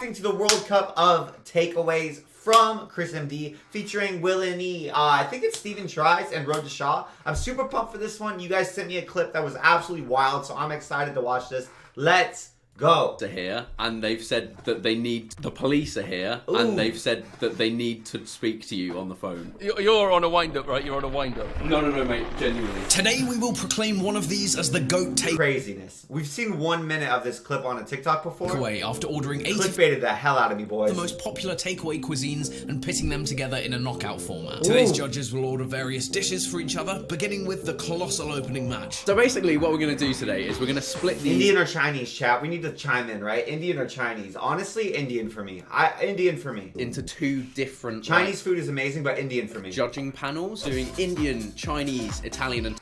reacting to the World Cup of takeaways from ChrisMD featuring WillNe. I think it's StevenTries and Road to Shaw. I'm super pumped for this one. You guys sent me a clip that was absolutely wild, so I'm excited to watch this. Let's go. Are here, and they've said that they need, the police are here, and they've said that they need to speak to you on the phone. You're on a wind-up, right? You're on a wind-up. No, mate, genuinely. Today we will proclaim one of these as the GOAT take. Craziness. We've seen 1 minute of this clip on a TikTok before. Takeaway after ordering 80 Clickbaited the hell out of me, boys. the most popular takeaway cuisines and pitting them together in a knockout format. Today's judges will order various dishes for each other, beginning with the colossal opening match. So basically what we're going to do today is we're going to split these... Indian or Chinese, chat? We need to chime in, right? Indian or Chinese? Honestly, Indian for me. Indian for me. into two different... Chinese food is amazing, but Indian for me. Judging panels, doing Indian, Chinese, Italian and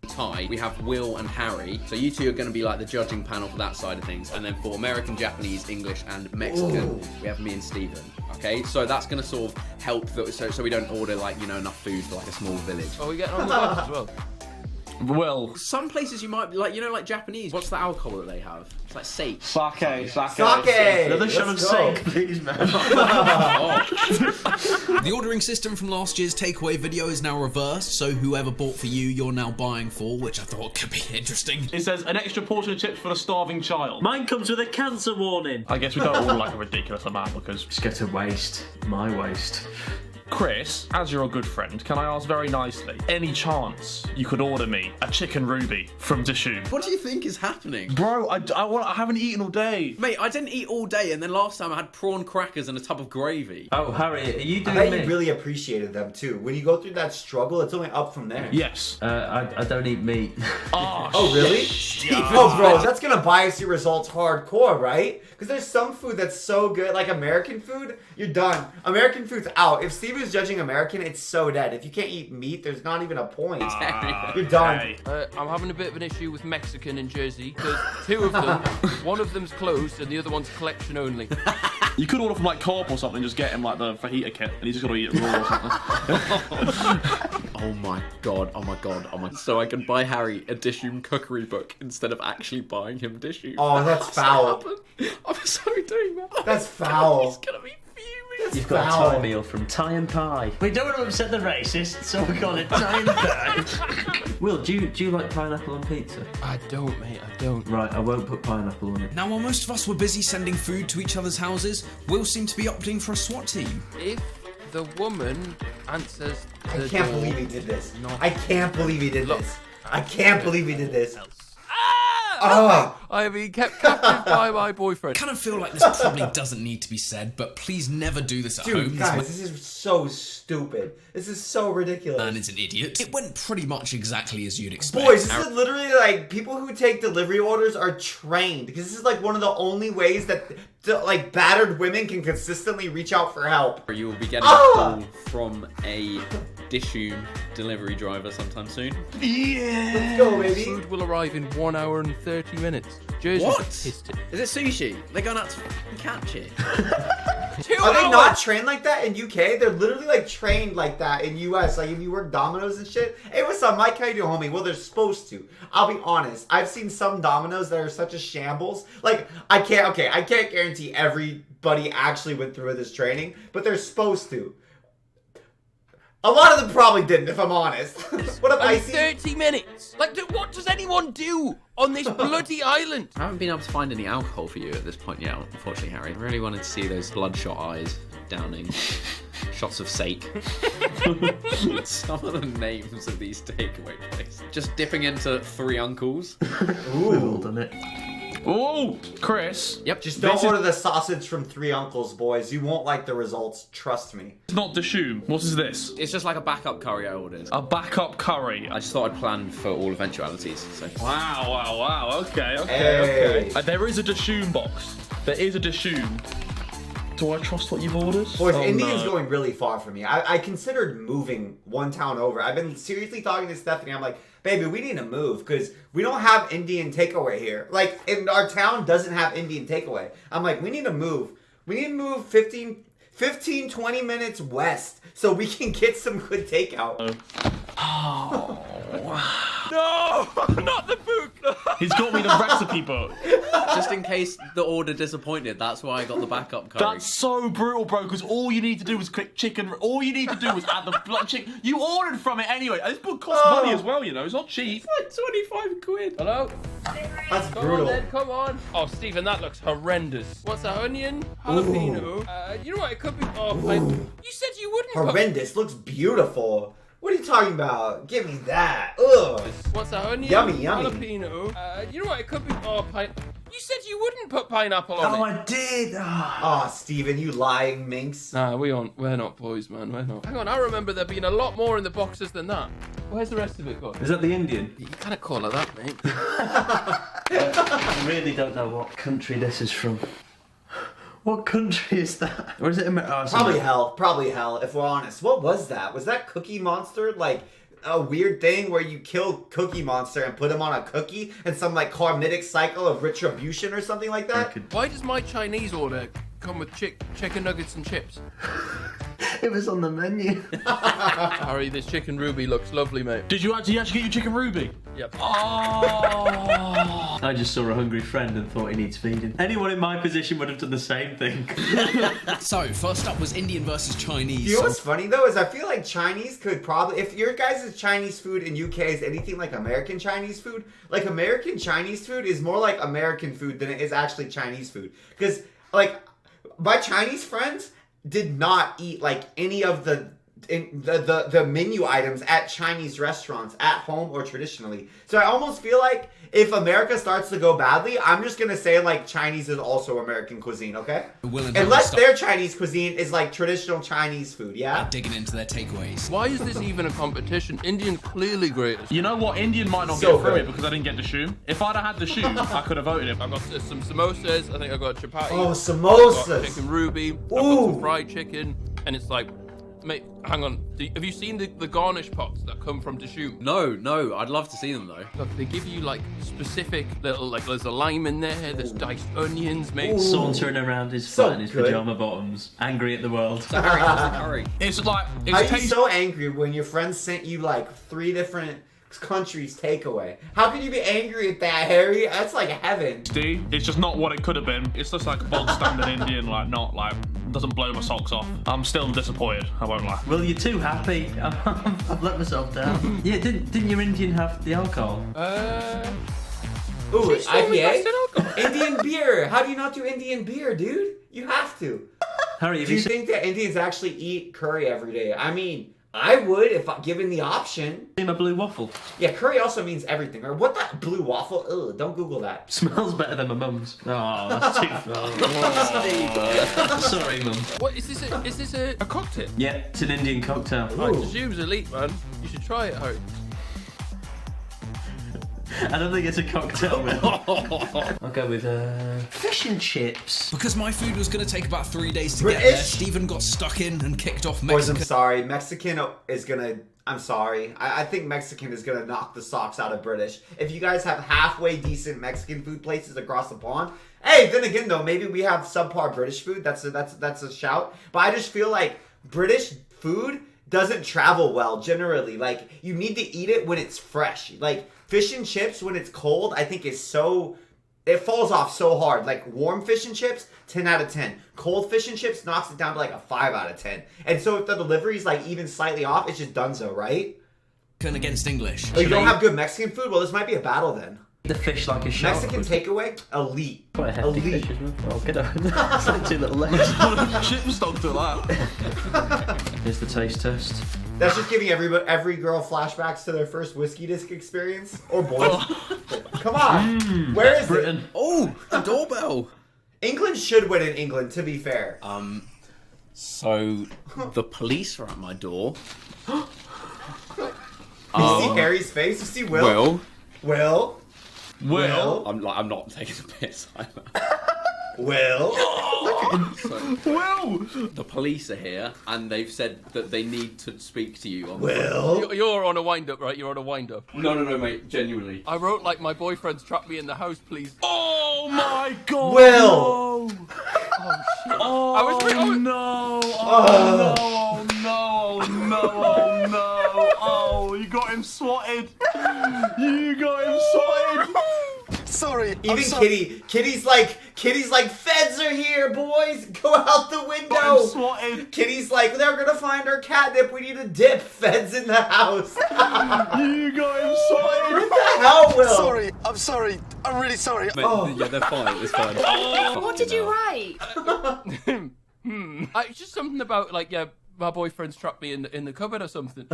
Thai. We have Will and Harry. So you two are going to be like the judging panel for that side of things. And then for American, Japanese, English and Mexican, we have me and Steven. Okay, so that's going to sort of help, so we don't order like, you know, enough food for like a small village. Oh, we getting on the as well? Well, Some places you might, like, you know, like Japanese, what's the alcohol that they have? It's like sake. sake. Sake! Another shot of Let's go. sake, please, man. The ordering system from last year's takeaway video is now reversed, so whoever bought for you, you're now buying for, which I thought could be interesting. It says an extra portion of chips for a starving child. Mine comes with a cancer warning. I guess we don't order like a ridiculous amount because... Just get a waste. My waste. Chris, as you're a good friend, can I ask very nicely, any chance you could order me a chicken ruby from Dishoom? What do you think is happening? Bro, I haven't eaten all day. Mate, I didn't eat all day, and then last time I had prawn crackers and a tub of gravy. Oh, Harry, are you I doing bet me? you really appreciated them too. When you go through that struggle, it's only up from there. Yes. I don't eat meat. Oh, really? Oh, bro, that's gonna bias your results hardcore, right? Because there's some food that's so good, like American food, you're done. American food's out. If Steve is judging American, it's so dead. If you can't eat meat, there's not even a point. You're done. Hey. I'm having a bit of an issue with Mexican in Jersey because two of them, one of them's closed and the other one's collection only. You could order from like Co-op or something, just get him like the fajita kit, and he's just got to eat it raw or something. Oh my god, oh my god, oh my... So I can buy Harry a Dishoom cookery book instead of actually buying him Dishoom. Oh, that's foul. I'm sorry doing that. That's foul. He's gonna be fuming. You've got foul. a Thai meal from Thai and Pie. We don't want to upset the racists, so we call it Thai and Pie. Will, do you like pineapple on pizza? I don't, mate, I don't. Right, I won't put pineapple on it. Now, while most of us were busy sending food to each other's houses, Will seemed to be opting for a SWAT team. If the woman answers I the can't door, believe he did this. not- I can't believe he did Look. this. I can't believe he did this. Ah! I have been kept captive by my boyfriend. Kind of feel like this probably doesn't need to be said, but please never do this at home. Dude, guys, this is so stupid. This is so ridiculous. Man is an idiot. It went pretty much exactly as you'd expect. Boys, this is literally like people who take delivery orders are trained because this is like one of the only ways that like battered women can consistently reach out for help. You will be getting a call from a Dishoom delivery driver sometime soon. Let's go, baby. Food will arrive in 1 hour and 30 minutes. Jersey's What? pissed it. Is it sushi? They're going out to fucking catch it. 2 Are they hours! not trained like that in UK? They're literally like trained like that in US. Like if you work Domino's and shit. Hey, what's up, Mike? How you doing, homie? Well, they're supposed to. I'll be honest. I've seen some Domino's that are such a shambles. Like I can't guarantee everybody actually went through this training, but they're supposed to. A lot of them probably didn't, if I'm honest. What up, And Icy? 30 minutes! Like, what does anyone do on this bloody island? I haven't been able to find any alcohol for you at this point yet, unfortunately, Harry. I really wanted to see those bloodshot eyes downing shots of sake. Some of the names of these takeaway places. Just dipping into Three Uncles. Well done it. Oh, Chris. Yep. Just don't order the sausage from Three Uncles, boys. You won't like the results. Trust me. It's not Dishoom. What is this? It's just like a backup curry I ordered. A backup curry. I just thought I'd plan for all eventualities. So. Wow. Okay. Hey. There is a Dishoom box. There is a Dishoom. Do I trust what you've ordered? Boys, Oh, India's no. going really far for me. I considered moving one town over. I've been seriously talking to Stephanie. I'm like, baby, we need to move because we don't have Indian takeaway here. Like, our town doesn't have Indian takeaway. I'm like, we need to move. We need to move 15, 20 minutes west so we can get some good takeout. Oh. No, not the book. He's got me the recipe book. Just in case the order disappointed, that's why I got the backup curry. That's so brutal, bro, because all you need to do was click chicken. All you need to do was add the blood chicken. You ordered from it anyway. This book costs money as well, you know. It's not cheap. It's like 25 quid. Hello? That's Come on brutal. then, come on. Oh, Stephen, that looks horrendous. What's that, onion? Jalapeno? You know what, it could be... Oh, you said you wouldn't put... Horrendous. Looks beautiful. What are you talking about? Give me that. Ugh. What's that, onion? Yummy, yummy. Jalapeno? You know what, it could be... Oh, you said you wouldn't put pineapple on it. Oh, I did. Oh, Steven, you lying minx. Nah, we're not boys, man. We're not. Hang on, I remember there being a lot more in the boxes than that. Where's the rest of it gone? Is that the Indian? You can't call it that, mate. I really don't know what country this is from. What country is that? Or is it America? Oh, Probably hell, if we're honest. What was that? Was that Cookie Monster, like, a weird thing where you kill Cookie Monster and put him on a cookie and some, like, karmic cycle of retribution or something like that? Why does my Chinese order come with chicken nuggets and chips? It was on the menu. Harry, this chicken ruby looks lovely, mate. Did you actually get your chicken ruby? Yep. Oh! I just saw a hungry friend and thought he needs feeding. Anyone in my position would have done the same thing. So, first up was Indian versus Chinese. You know what's funny though is I feel like Chinese could probably, if your guys' Chinese food in UK is anything like American Chinese food, like American Chinese food is more like American food than it is actually Chinese food. Because like my Chinese friends did not eat like any of the menu items at Chinese restaurants at home or traditionally. So I almost feel like if America starts to go badly, I'm just gonna say like Chinese is also American cuisine, okay? Unless their Chinese cuisine is like traditional Chinese food, yeah? Digging into their takeaways. Why is this even a competition? Indian clearly greatest. You know what? Indian might not So get through good. it because I didn't get the shoe. If I'd have had the shoe, I could have voted him. I got some samosas. I think I got chapati. Oh, I got samosas. chicken ruby. I've got Ooh. some fried chicken, and it's like, mate, hang on. Have you seen the garnish pots that come from Dishoom? No, I'd love to see them though. Look, they give you like specific little, like there's a lime in there, there's diced onions, mate. Sauntering around his So flat in his good. pajama bottoms, angry at the world. Harry, how's the curry? It's like, Are it's you tasty. so angry when your friends sent you like 3 different countries takeaway? How can you be angry at that, Harry? That's like heaven. It's just not what it could have been. It's just like a bog standard Indian, like not like doesn't blow my socks off. I'm still disappointed. I won't lie. Well, you're too happy. I've let myself down. Yeah, didn't your Indian have the alcohol? Ooh, She's so IPA? invested in alcohol. Indian beer. How do you not do Indian beer, dude? You have to. Harry, have Do you you seen think that Indians actually eat curry every day? I mean, I would if given the option. my blue waffle? Yeah, curry also means everything. Or what that blue waffle? Ugh, don't Google that. Smells better than my mum's. Oh, that's too far. Sorry, mum. What is this? Is this a cocktail? Yeah, it's an Indian cocktail. Oh, Dishoom's elite, man. You should try it, Harry. I don't think it's a cocktail, Will. I'll go with fish and chips. Because my food was going to take about 3 days to get there, British? Stephen got stuck in and kicked off Boys, I'm Mexican. sorry. Mexican is gonna. I'm sorry. I think Mexican is gonna knock the socks out of British. If you guys have halfway decent Mexican food places across the pond, hey, then again though, maybe we have subpar British food. That's a shout. But I just feel like British food doesn't travel well generally. Like you need to eat it when it's fresh. Like fish and chips when it's cold, I think is so. It falls off so hard. Like warm fish and chips, 10 out of 10. Cold fish and chips knocks it down to like a 5 out of 10. And so if the delivery's like even slightly off, it's just donezo, right? Against English. Oh, you don't have good Mexican food? Well, this might be a battle then. The fish like a shark. Mexican takeaway, elite. Quite a hefty Elite. fish, isn't it? Oh, get over that. It's like 2 little legs. Chips don't do that. Here's the taste test. That's just giving every girl flashbacks to their first whiskey disc experience. Or boys. Come on. Where is Britain. it? Oh, a doorbell. England should win in England, to be fair. So the police are at my door. You see Harry's face? You see Will? Will, Will? I'm not taking the piss. Will? Will! The police are here, and they've said that they need to speak to you. On the Will? You're on a wind-up, right? You're on a wind-up. No, mate. Genuinely. I wrote like my boyfriend's trapped me in the house, please. Oh my god! Will! No. Oh shit! Oh, I was no! Oh no! Oh no! Oh no! Oh no! Oh, you got him swatted! You got him sorted. Sorry. Even Kitty's like, feds are here, boys. Go out the window. Got him swatted. Kitty's like, they're gonna find our catnip. We need a dip. Feds in the house. You got him sorted. What the hell, Will? Sorry. I'm sorry. I'm really sorry. Yeah, they're fine. It's fine. What did you write? It's just something about like, yeah, my boyfriend's trapped me in the cupboard or something.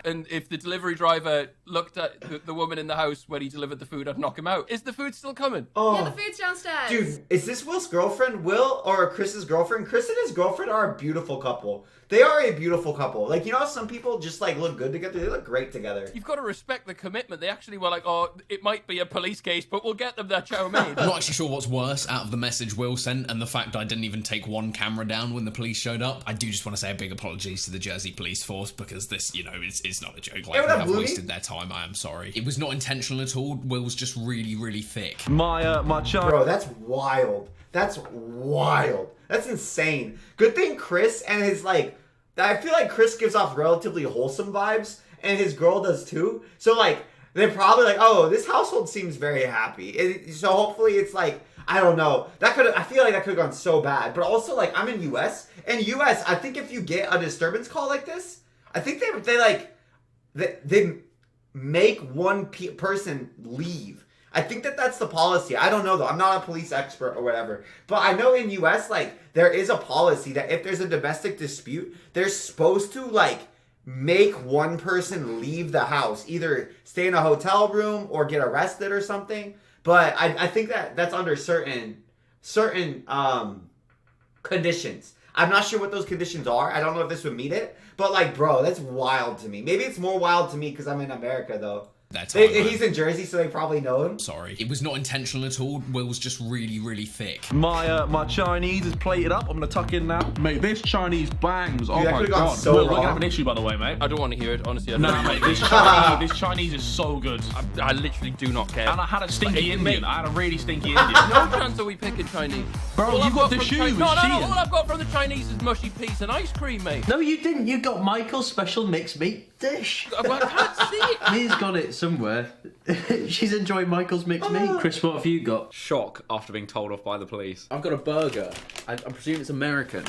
And if the delivery driver looked at the woman in the house when he delivered the food, I'd knock him out. Is the food still coming? Yeah, the food's downstairs. Dude, is this Will's girlfriend? Will or Chris's girlfriend? Chris and his girlfriend are a beautiful couple. They are a beautiful couple. Like, you know how some people just like look good together? They look great together. You've got to respect the commitment. They actually were like, oh, it might be a police case, but we'll get them their chow mein. I'm not actually sure what's worse out of the message Will sent and the fact I didn't even take one camera down when the police showed up. I do just want to say a big apologies to the Jersey police force because this, you know, it's not a joke. Like, what up, I've Bluey? wasted their time. I am sorry. It was not intentional at all. Will's just really, really thick. My child. Bro, that's wild. That's wild. That's insane. Good thing Chris and his like, I feel like Chris gives off relatively wholesome vibes, and his girl does too. So like, they're probably like, oh, this household seems very happy. And so hopefully it's like, I don't know. I feel like that could have gone so bad. But also like, I'm in US. In US, I think if you get a disturbance call like this, I think they make one person leave. I think that's the policy. I don't know though. I'm not a police expert or whatever. But I know in US, like, there is a policy that if there's a domestic dispute, they're supposed to, like, make one person leave the house. Either stay in a hotel room or get arrested or something. But I think that's under certain conditions. I'm not sure what those conditions are. I don't know if this would meet it. But, like, bro, that's wild to me. Maybe it's more wild to me because I'm in America, though. He's in Jersey, so they probably know him. Sorry. It was not intentional at all. Will's just really, really thick. My Chinese is plated up. I'm gonna tuck in now. Mate, this Chinese bangs. Oh that my could've gone god. so Will, we're wrong. gonna have an issue, by the way, mate. I don't want to hear it, honestly. Nah, mate, this Chinese is so good. I literally do not care. And I had a stinky Indian. I had a really stinky Indian. No chance are we picking Chinese. Bro, All you I've got the from shoe Chi- with No, Shein. all I've got from the Chinese is mushy peas and ice cream, mate. No, you didn't. You got Michael's special mixed meat dish. Well, I can't see it. Mia's got it somewhere. She's enjoying Michael's mixed meat. Chris, what have you got? Shock after being told off by the police. I've got a burger. I presume it's American.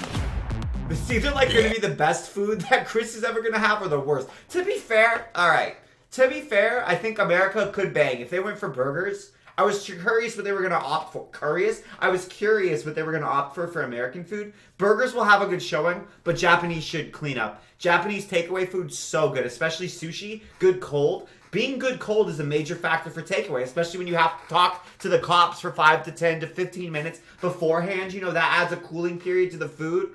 It's either like going to be the best food that Chris is ever going to have or the worst. To be fair, alright. To be fair, I think America could bang. If they went for burgers, I was curious what they were going to opt for. I was curious what they were going to opt for American food. Burgers will have a good showing, but Japanese should clean up. Japanese takeaway food's so good, especially sushi, good cold. Being good cold is a major factor for takeaway, especially when you have to talk to the cops for 5 to 10 to 15 minutes beforehand. You know, that adds a cooling period to the food.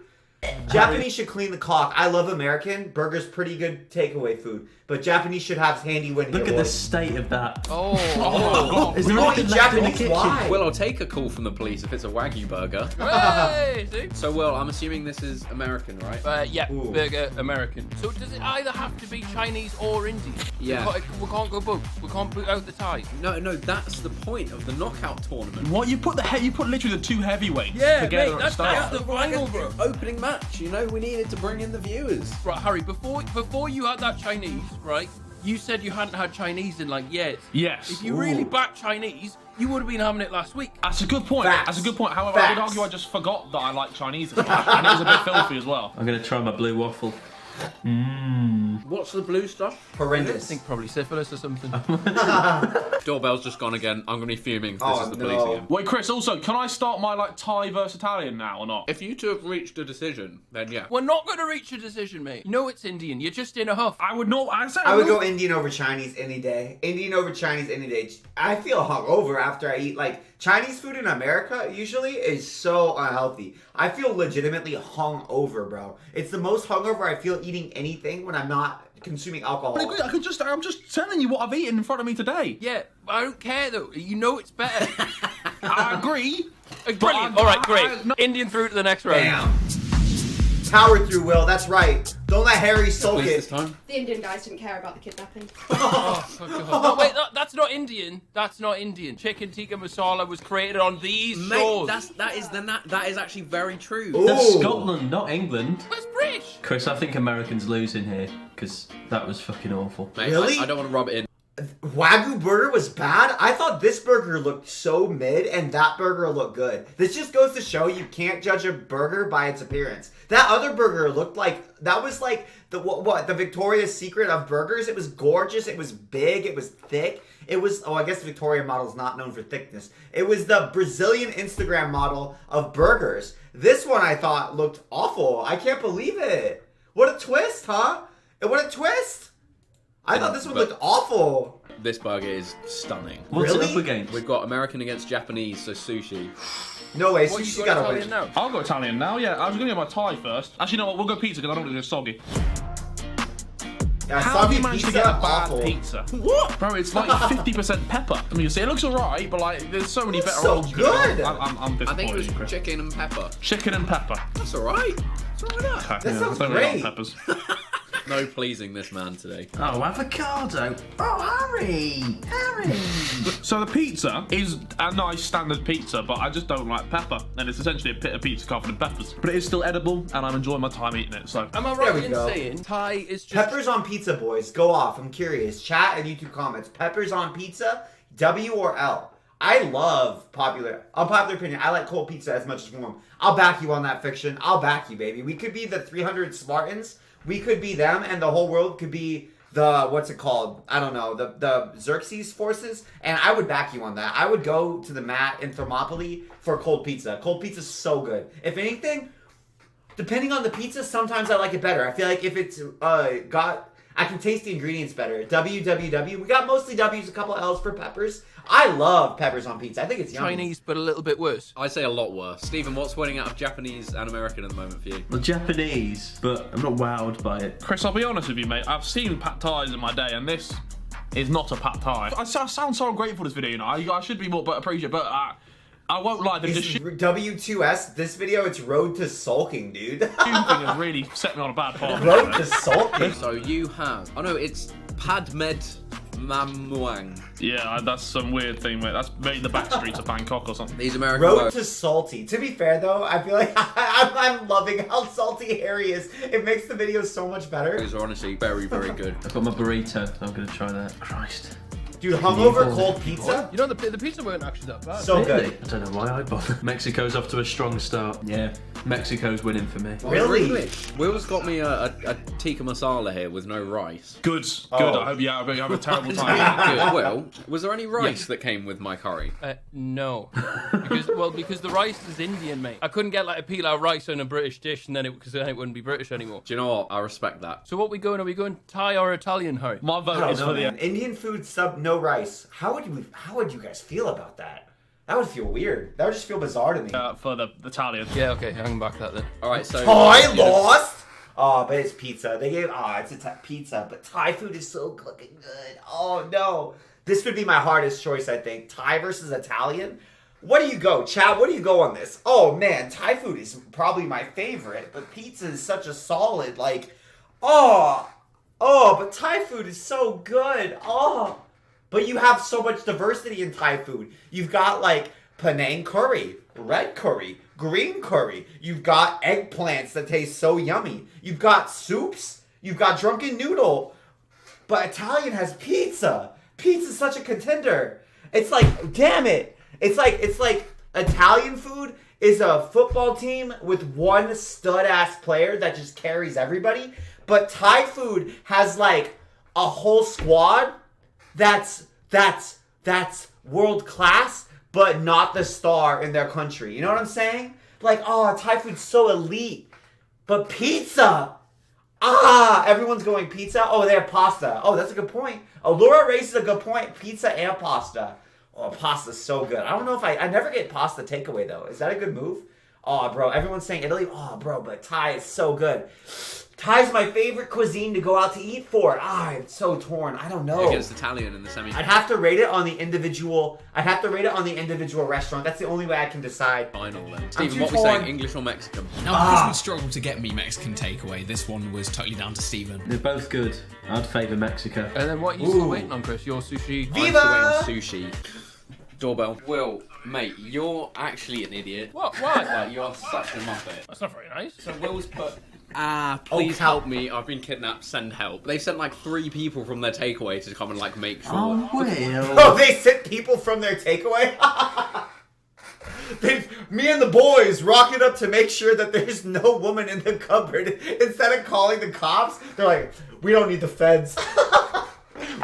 Japanese should clean the clock. I love American. Burger's pretty good takeaway food. But Japanese should have handy when Look at the state of that. Oh. Is We there don't anything eat left in the Japanese. kitchen? Why? Well, I'll take a call from the police if it's a Wagyu burger. Hey, see? So, Will, I'm assuming this is American, right? Yeah, Ooh. burger American. So does it either have to be Chinese or Indian? Yeah. We can't go both. We can't put out the ties. No, that's the point of the knockout tournament. What you put literally the two heavyweights Yeah, together mate, at the that's start. the final, bro. Opening match, you know, we needed to bring in the viewers. Right, Harry, before you had that Chinese, right, you said you hadn't had Chinese in like years. Yes. If you really back Chinese, you would have been having it last week. That's a good point. Facts. That's a good point. However, I would Facts. argue I just forgot that I like Chinese as much, and it was a bit filthy as well. I'm going to try my blue waffle. What's the blue stuff? I Horrendous. think probably syphilis or something. Doorbell's just gone again. I'm going to be fuming if this Oh, is the no. police again. Wait, Chris, also, can I start my, Thai versus Italian now or not? If you two have reached a decision, then yeah. We're not going to reach a decision, mate. No, it's Indian. You're just in a huff. I would not... I would go Indian over Chinese any day. Indian over Chinese any day. I feel hungover after I eat. Like, Chinese food in America usually is so unhealthy. I feel legitimately hungover, bro. It's the most hungover I feel eating anything when I'm not consuming alcohol. I'm just telling you what I've eaten in front of me today. Yeah, I don't care though. You know it's better. I agree. Brilliant. All right, great. Indian through to the next round. Damn. Power through, Will. That's right. Don't let Harry sulk Please this it. time. The Indian guys didn't care about the kidnapping. Oh, for God. No, wait, that's not Indian. That's not Indian. Chicken tikka masala was created on these Mate, shores. that is actually very true. That's Ooh. Scotland, not England. That's British. Chris, I think Americans losing here because that was fucking awful. Mate, Really? I don't want to rub it in. Wagyu burger was bad. I thought this burger looked so mid and that burger looked good. This just goes to show you can't judge a burger by its appearance. That other burger looked like that was like the the Victoria's Secret of burgers. It was gorgeous. It was big. It was thick. It was I guess the Victoria model is not known for thickness. It was the Brazilian Instagram model of burgers. This one I thought looked awful. I can't believe it. What a twist, huh? What a twist. I thought this one looked awful. This burger is stunning. What's Really? it up against? We've got American against Japanese, so sushi. No way, What, you Sushi got gotta Italian win. now? I'll go Italian now, yeah. I was going to get my Thai first. Actually, no, we'll go pizza because I don't want it to go soggy. Yeah, How have you soggy managed to pizza, get a bad awful. pizza? What? Bro, it's like 50% pepper. I mean, you see, it looks alright, but like, there's so many better so options. good. I'm I think disappointed it was in you, Chris. chicken and pepper. Chicken and pepper. That's alright. It's alright. Okay, That sounds don't really great. like peppers. No pleasing this man today. Oh, avocado. Oh, Harry. So the pizza is a nice standard pizza, but I just don't like pepper. And it's essentially a bit of pizza covered in peppers. But it is still edible, and I'm enjoying my time eating it, so... Am I There right we in go. saying Thai is just Peppers on pizza, boys. Go off. I'm curious. Chat and YouTube comments. Peppers on pizza, W or L? I love unpopular opinion. I like cold pizza as much as warm. I'll back you on that fiction. I'll back you, baby. We could be the 300 Spartans. We could be them, and the whole world could be the, what's it called? I don't know, the Xerxes forces, and I would back you on that. I would go to the mat in Thermopylae for cold pizza. Cold pizza's so good. If anything, depending on the pizza, sometimes I like it better. I feel like if it's I can taste the ingredients better. WWW. We got mostly W's, a couple L's for peppers. I love peppers on pizza. I think it's yummy. Chinese, but a little bit worse. I'd say a lot worse. Stephen, what's winning out of Japanese and American at the moment for you? The Japanese, but I'm not wowed by it. Chris, I'll be honest with you, mate. I've seen pad thais in my day, and this is not a pad thai. I sound so ungrateful for this video, you know. I should be more but appreciative, but I won't lie. The It's shit W2s. This video, it's Road to Sulking, dude. thing has really set me on a bad path. Road to Sulking. So you have... Oh no, it's Padmed Mamuang. Yeah, that's some weird thing, mate. That's made the back streets of Bangkok or something. These American Road words. to Salty. To be fair, though, I feel like I'm loving how salty Harry is. It makes the video so much better. These are honestly very, very good. I've got my burrito. I'm gonna try that. Christ. Dude, hungover cold pizza? You know, the pizza weren't actually that bad. So Really? good. I don't know why I bother. Mexico's off to a strong start. Yeah, Mexico's winning for me. Really? Will's got me a tikka masala here with no rice. Good, good. Oh. I hope you have a terrible time. Good. Will, was there any rice that came with my curry? No, because the rice is Indian, mate. I couldn't get like a pilau rice on a British dish, and then because then it wouldn't be British anymore. Do you know what? I respect that. So what we going? Are we going Thai or Italian, Harry? My I vote don't is know, for the man. Indian food sub no rice. How would you guys feel about that? That would feel weird. That would just feel bizarre to me. for the Italian. Yeah, okay, hang back that then. All right, so I lost. Oh, but it's pizza. They gave it's a pizza, but Thai food is so fucking good. Oh no, this would be my hardest choice. I think Thai versus Italian. What do you go, Chad? What do you go on this? Oh man, Thai food is probably my favorite, but pizza is such a solid like. But Thai food is so good. But you have so much diversity in Thai food. You've got like Penang curry, red curry, green curry. You've got eggplants that taste so yummy. You've got soups. You've got drunken noodle. But Italian has pizza. Pizza's such a contender. It's like, damn it. It's like Italian food is a football team with one stud-ass player that just carries everybody. But Thai food has like a whole squad that's world class, but not the star in their country. You know what I'm saying? Like, Thai food's so elite. But pizza, everyone's going pizza. Oh, they have pasta. Oh, that's a good point. Laura raises a good point. Pizza and pasta. Oh, pasta's so good. I don't know if I never get pasta takeaway though. Is that a good move? Oh, bro, everyone's saying Italy. Oh, bro, but Thai is so good. Thai's my favorite cuisine to go out to eat for. I'm so torn. I don't know. Against Italian in the semi. I'd have to rate it on the individual. Restaurant. That's the only way I can decide. Final then. I'm Stephen, too what we torn. saying? English or Mexican? Now, because we struggled to get me Mexican takeaway, this one was totally down to Stephen. They're both good. I'd favour Mexico. And then what are you still waiting on, Chris? Your sushi? Viva! I'm still waiting sushi. Doorbell. Will, mate, you're actually an idiot. What? Why? Like, you are such a muppet. That's not very nice. So Will's put... please Cal- help me. I've been kidnapped. Send help. They've sent like 3 people from their takeaway to come and like make sure. Oh, Will. Oh, they sent people from their takeaway? Me and the boys rocking up to make sure that there's no woman in the cupboard. Instead of calling the cops, they're like, we don't need the feds.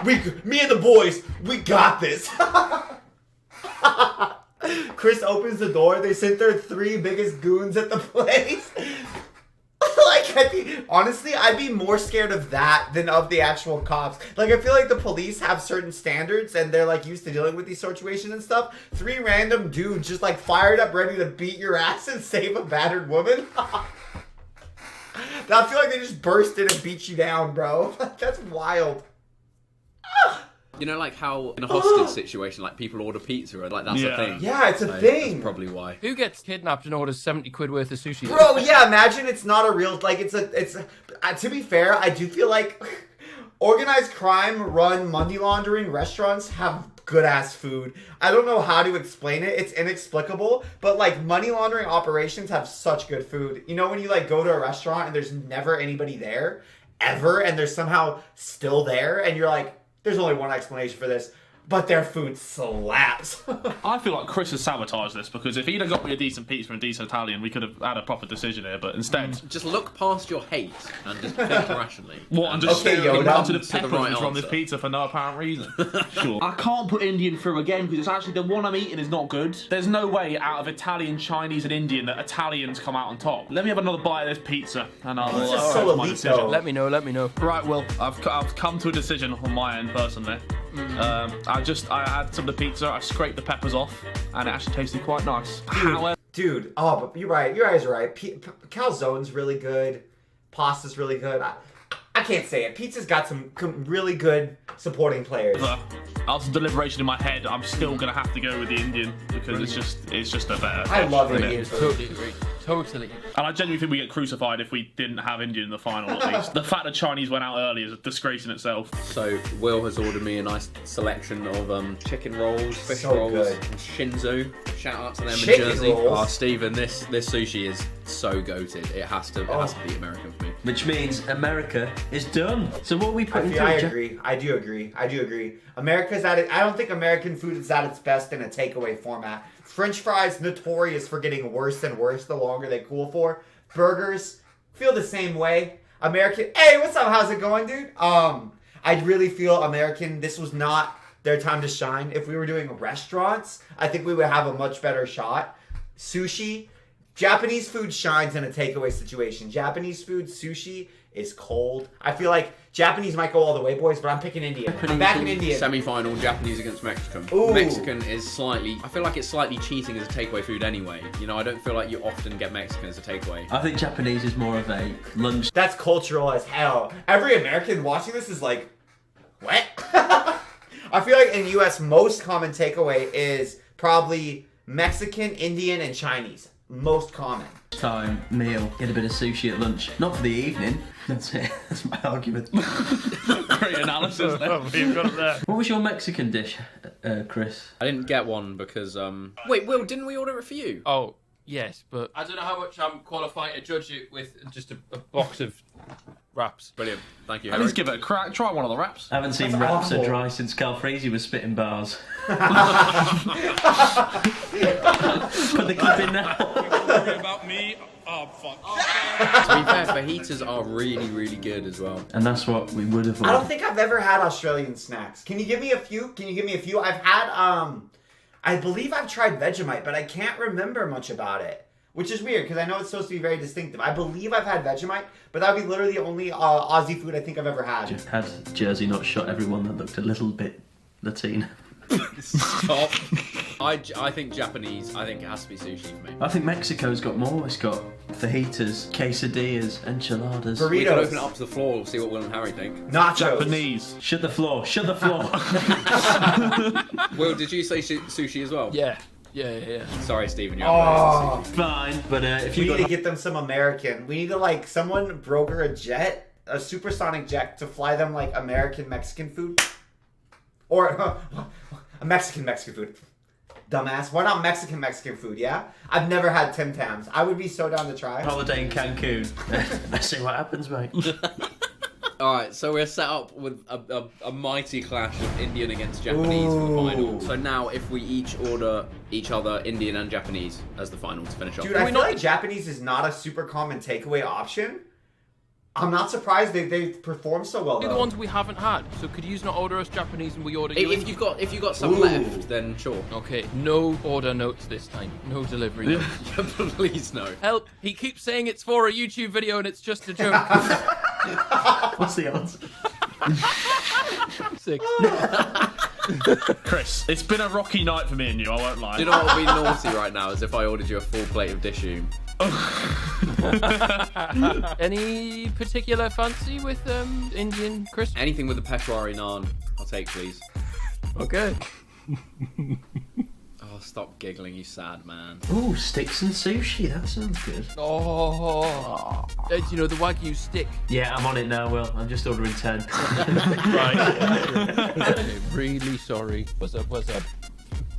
Me and the boys, we got this. Chris opens the door. They sent their 3 biggest goons at the place. Like, I'd be more scared of that than of the actual cops. Like, I feel like the police have certain standards and they're like used to dealing with these situations and stuff. 3 random dudes just like fired up, ready to beat your ass and save a battered woman. I feel like they just burst in and beat you down, bro. That's wild. You know, like how in a hostage situation, like people order pizza, like that's a thing. Yeah, it's a So thing. That's probably why. Who gets kidnapped and orders 70 quid worth of sushi? Bro, yeah, imagine it's not a real, like, to be fair, I do feel like organized crime run money laundering restaurants have good ass food. I don't know how to explain it. It's inexplicable, but like money laundering operations have such good food. You know when you like go to a restaurant and there's never anybody there, ever, and they're somehow still there, and you're like, there's only one explanation for this, but their food slaps. I feel like Chris has sabotaged this because if he'd have got me a decent pizza and a decent Italian, we could have had a proper decision here. But instead, Just look past your hate and just think rationally. what? I'm just Okay, staring Yoda. into the To the peppers right which are on this answer. pizza for no apparent reason. Sure. I can't put Indian through again because it's actually the one I'm eating is not good. There's no way out of Italian, Chinese, and Indian that Italians come out on top. Let me have another bite of this pizza and I'll. Pizza's that's so my elite, decision. though. Let me know. Right, Will, I've come to a decision on my end personally. I had some of the pizza, I scraped the peppers off, and it actually tasted quite nice. However, Dude, but you're right. You guys are right. Calzone's really good. Pasta's really good. I can't say it. Pizza's got some really good supporting players. after deliberation in my head, I'm still gonna have to go with the Indian because it's just a better. I love isn't Indian it? food. Totally agree. Totally. And I genuinely think we get crucified if we didn't have Indian in the final, at least. The fact that Chinese went out early is a disgrace in itself. So Will has ordered me a nice selection of chicken rolls, fish So rolls, good. and Shinzo. Shout out to them Chicken in Jersey. rolls? Oh, Stephen, this sushi is so goated. It has to be American for me. Which means America is done. So what are we putting through? I Jack? agree. I do agree. America's at it. I don't think American food is at its best in a takeaway format. French fries notorious for getting worse and worse the longer they cool for. Burgers feel the same way. American. Hey, what's up? How's it going, dude? I really feel American. This was not their time to shine. If we were doing restaurants, I think we would have a much better shot. Sushi. Japanese food shines in a takeaway situation. Japanese food, sushi, is cold. I feel like Japanese might go all the way, boys, but I'm picking Indian. I'm backing Indian. Semi-final, Japanese against Mexican. Ooh. Mexican is slightly... I feel like it's slightly cheating as a takeaway food anyway. You know, I don't feel like you often get Mexican as a takeaway. I think Japanese is more of a lunch. That's cultural as hell. Every American watching this is like, what? I feel like in the US, most common takeaway is probably Mexican, Indian, and Chinese. Most common. Time meal. Get a bit of sushi at lunch. Not for the evening. That's it. That's my argument. Great analysis there. You've got it there. What was your Mexican dish, Chris? I didn't get one because... Wait, Will, didn't we order it for you? Oh, yes, but I don't know how much I'm qualified to judge it with just a box of wraps. Brilliant. Thank you, At Harry. least give it a crack. Try one of the wraps. I haven't seen That's wraps awful. are dry since Carl Freezy was spitting bars. Put the clip in now. About me? Oh, fuck. To be fair, fajitas are really, really good as well. And that's what we would have I don't ordered. think I've ever had Australian snacks. Can you give me a few? I've had, I believe I've tried Vegemite, but I can't remember much about it. Which is weird, because I know it's supposed to be very distinctive. I believe I've had Vegemite, but that would be literally the only Aussie food I think I've ever had. Just had Jersey not shot everyone that looked a little bit Latino. Stop. I think Japanese. I think it has to be sushi for me. I think Mexico's got more. It's got fajitas, quesadillas, enchiladas. Burritos. We can open it up to the floor. We'll see what Will and Harry think. Nachos. Japanese. Shut the floor. Shut the floor. Will, did you say sushi as well? Yeah. Yeah. Sorry, Stephen. You're Oh, Fine, but if we you need to got get them some American. We need to like someone broker a jet, a supersonic jet, to fly them like American Mexican food, or a Mexican food. Dumbass. Why not Mexican food? Yeah, I've never had Tams. I would be so down to try. holiday in Cancun, let's see what happens, mate. Alright, so we're set up with a mighty clash of Indian against Japanese for the final. So now if we each order each other Indian and Japanese as the final to finish off. Dude, I feel like Japanese is not a super common takeaway option. I'm not surprised they perform so well. Do the ones we haven't had. So could you not order us Japanese and we order you? If you've got some left, then sure. Okay, no order notes this time. No delivery notes. Please no. Help! He keeps saying it's for a YouTube video and it's just a joke. What's the odds? 6. Chris, it's been a rocky night for me and you, I won't lie. Do you know what would be naughty right now is if I ordered you a full plate of dishoom. Any particular fancy with Indian, Chris? Anything with the Peshwari naan, I'll take, please. Okay. Oh, stop giggling, you sad man. Ooh, sticks and sushi. That sounds good. Oh. You know, the Wagyu stick. Yeah, I'm on it now, Will. I'm just ordering 10. Right. Okay, really sorry. Was a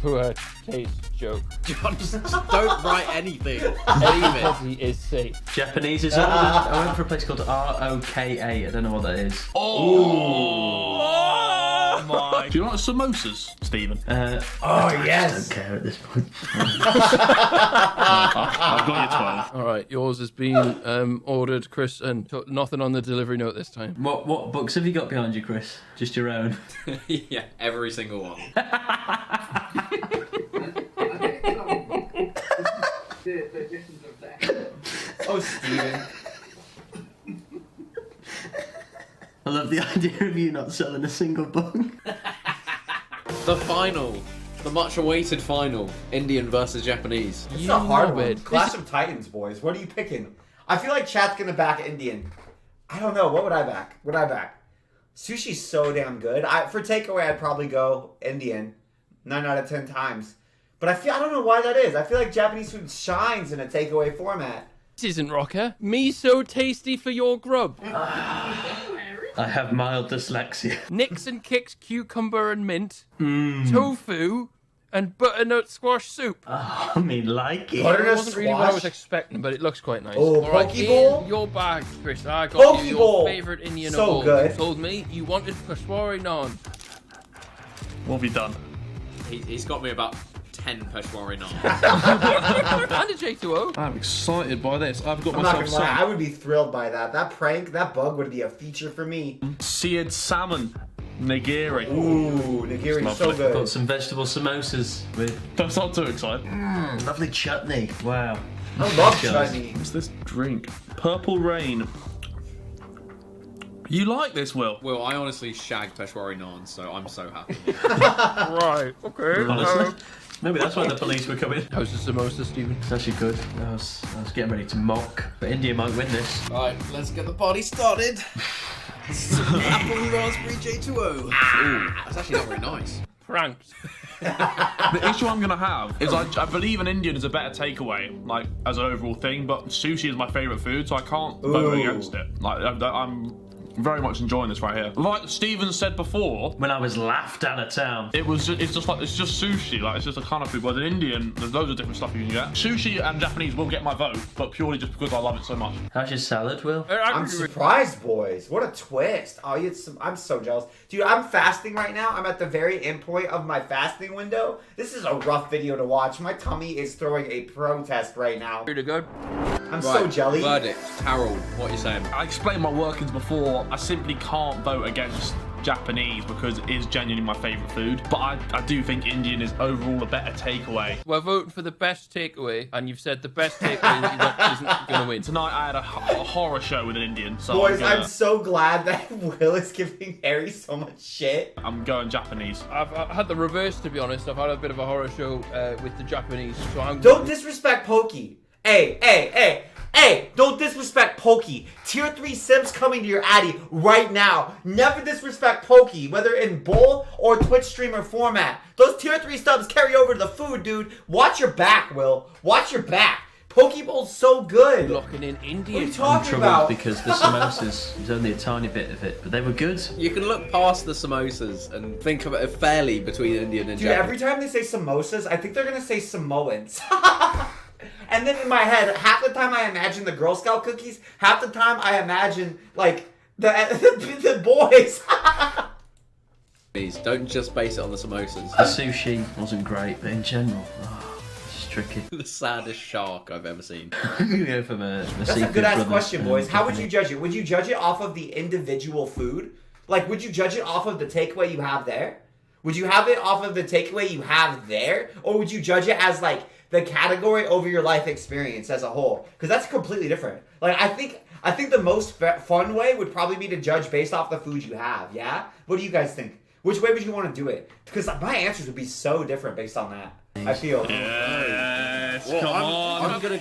poor taste joke. Just don't write anything. Leave it. Everybody is safe. Japanese is ordered. I went for a place called ROKA. I don't know what that is. Oh my. Do you like samosas, Stephen? Oh yes. I don't care at this point. I've got you 12. All right, yours has been ordered, Chris, and nothing on the delivery note this time. What books have you got behind you, Chris? Just your own? Yeah, every single one. Oh, Steven. I love the idea of you not selling a single book. The final. The much awaited final. Indian versus Japanese. It's a hard one. Clash of Titans, boys. What are you picking? I feel like chat's gonna back Indian. I don't know. What would I back? Sushi's so damn good. For takeaway, I'd probably go Indian 9 out of 10 times. But I don't know why that is. I feel like Japanese food shines in a takeaway format. This isn't Rocker. Me so tasty for your grub. I have mild dyslexia. Nix and Kicks cucumber and mint. Tofu and butternut squash soup. Oh, I mean, like it. It Butternut wasn't really what I was squash. expecting, but it looks quite nice. Oh, All right, poke bowl? in your bag, Chris. I got Poke you your bowl. favourite Indian So of all. good. You told me you wanted Peshwari naan. What have you done? He's got me about 10 Peshwari naan. And a J2O. I'm excited by this. I've got I'm not myself gonna lie. I some would be thrilled by that. That prank, that bug would be a feature for me. seared salmon nigiri. Ooh, nigiri's so Lovely. Got good. some vegetable samosas with That's not too exciting. lovely chutney. Wow. I love Guys. chutney. What's this drink? Purple Rain. You like this, Will? Well, I honestly shagged Peshwari naan, so I'm so happy. Right, okay. Honestly. Maybe that's why the police were coming. How's the samosa, Stephen? It's actually good. I was getting ready to mock, but India might win this. Right, let's get the party started. Apple raspberry J2O. Ooh, that's actually not very nice. Pranked. The issue I'm gonna have is I believe an Indian is a better takeaway, like as an overall thing. But sushi is my favorite food, so I can't vote against it. Like I'm very much enjoying this right here. Like Steven said before, When I was laughed out of town. it's just sushi. Like it's just a kind of food. Whereas an Indian, there's loads of different stuff you can get. Sushi and Japanese will get my vote, but purely just because I love it so much. How's your salad, Will? I'm surprised, boys. What a twist. Oh, I'm so jealous. Dude, I'm fasting right now. I'm at the very end point of my fasting window. This is a rough video to watch. My tummy is throwing a protest right now. Pretty good. I'm so jelly. Verdict. Harold, what are you saying? I explained my workings before. I simply can't vote against Japanese because it is genuinely my favourite food. But I do think Indian is overall a better takeaway. We're voting for the best takeaway, and you've said the best takeaway isn't going to win. Tonight I had a horror show with an Indian, so Boys, I'm so glad that Will is giving Harry so much shit. I'm going Japanese. I've had the reverse, to be honest. I've had a bit of a horror show with the Japanese, so I'm Don't disrespect Pokey. Hey, don't disrespect Pokey. Tier 3 Sims coming to your Addy right now. Never disrespect Pokey, whether in bowl or Twitch streamer format. Those tier 3 subs carry over to the food, dude. Watch your back, Will. Watch your back. Pokeball's so good. locking in India. What are you I'm talking troubled about? because the samosas was only a tiny bit of it, but they were good. You can look past the samosas and think of it fairly between Indian and Dude, Japanese. every time they say samosas, I think they're gonna say Samoans. And then in my head, half the time I imagine the Girl Scout cookies, half the time I imagine, like, the boys. Please, don't just base it on the samosas. The sushi wasn't great, but in general, it's just tricky. The saddest shark I've ever seen. I'm gonna go for the That's a seafood good-ass brothers question, and boys. How would you company. judge it? Would you judge it off of the individual food? Like, would you judge it off of the takeaway you have there? Would you have it off of the takeaway you have there? Or would you judge it as, like, the category over your life experience as a whole? Because that's completely different. Like, I think the most fun way would probably be to judge based off the food you have, yeah? What do you guys think? Which way would you want to do it? Because my answers would be so different based on that. I feel. Yes, Well, come on. I'm gonna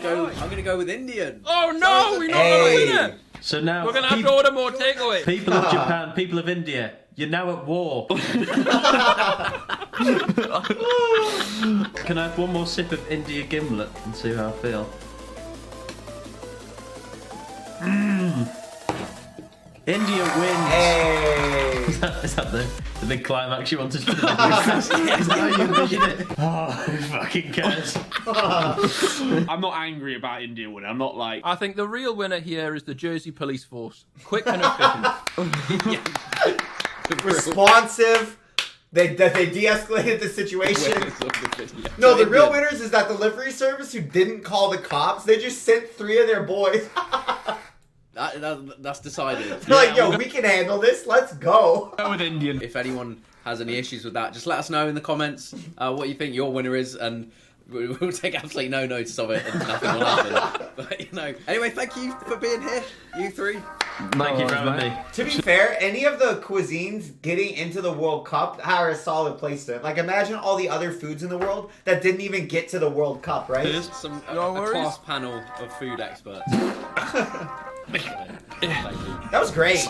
go with Indian. Oh no, we're not going to win it. So now, We're going to have to order more takeaway. people of Japan, people of India, you're now at war. Can I have one more sip of India gimlet and see how I feel? India wins. Hey! Is that the big climax you wanted for the video? Is that how you envision it? Oh, who fucking cares? I'm not angry about India winning. I'm not like. I think the real winner here is the Jersey Police Force. Quick and efficient. Responsive. They de-escalated the situation. No, the real winners is that delivery service who didn't call the cops. They just sent 3 of their boys. That's decided. They're like, yo, we can handle this. Let's go. Go with Indian. If anyone has any issues with that, just let us know in the comments what you think your winner is, and we'll take absolutely no notice of it, and nothing will happen. But anyway, thank you for being here, you three. Thank you for having me. To be fair, any of the cuisines getting into the World Cup are a solid placement. Like, imagine all the other foods in the world that didn't even get to the World Cup, right? A worries. class panel of food experts. That was great.